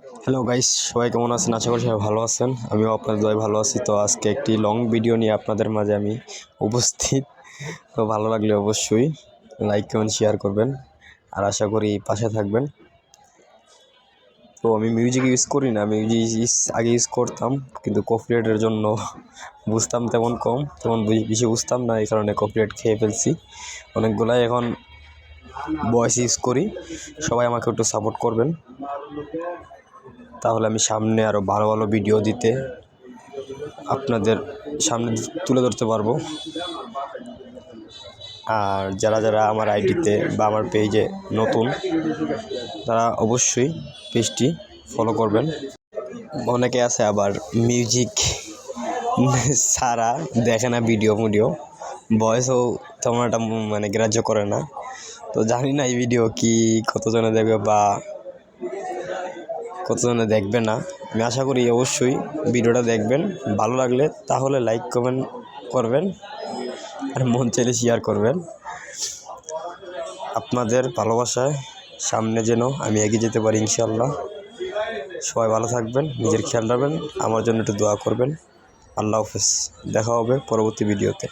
Hello guys, সবাই কেমন আছেন? আশা করি সবাই ভালো আছেন। আমিও আপনাদের দয়ায় ভালো আছি। তো আজকে একটি লং ভিডিও নিয়ে আপনাদের মাঝে আমি উপস্থিত। তো ভালো লাগলে অবশ্যই লাইক কমেন্ট শেয়ার করবেন, আর আশা করি পাশে থাকবেন। তো আমি মিউজিক ইউজ করি না, মিউজিক আগে ইউজ করতাম, কিন্তু কপিরাইটের জন্য বুঝতাম তেমন বেশি বুঝতাম না, এই কারণে কপিরাইট খেয়ে ফেলছি অনেকগুলাই। এখন ভয়েস ইউজ করি। সবাই আমাকে একটু সাপোর্ট করবেন, তাহলে আমি সামনে আরও ভালো ভালো ভিডিও দিতে আপনাদের সামনে তুলে ধরতে পারবো। আর যারা যারা আমার আইডিতে বা আমার পেজে নতুন, তারা অবশ্যই পেজটি ফলো করবেন। অনেকে আছে আবার মিউজিক ছাড়া দেখে না, ভিডিও ভয়েসও তেমন একটা গ্রাহ্য করে না। তো জানি না এই ভিডিও কি কতজনে দেখবে বা কতজনে দেখবে না। আমি আশা করি অবশ্যই ভিডিওটা দেখবেন, ভালো লাগলে তাহলে লাইক কমেন্ট করবেন, আর মন চাইলে শেয়ার করবেন। আপনাদের ভালোবাসায় সামনে যেন আমি এগিয়ে যেতে পারি ইনশাআল্লাহ। সবাই ভালো থাকবেন, নিজের খেয়াল রাখবেন, আমার জন্য একটু দোয়া করবেন। আল্লাহ হাফেজ, দেখা হবে পরবর্তী ভিডিওতে।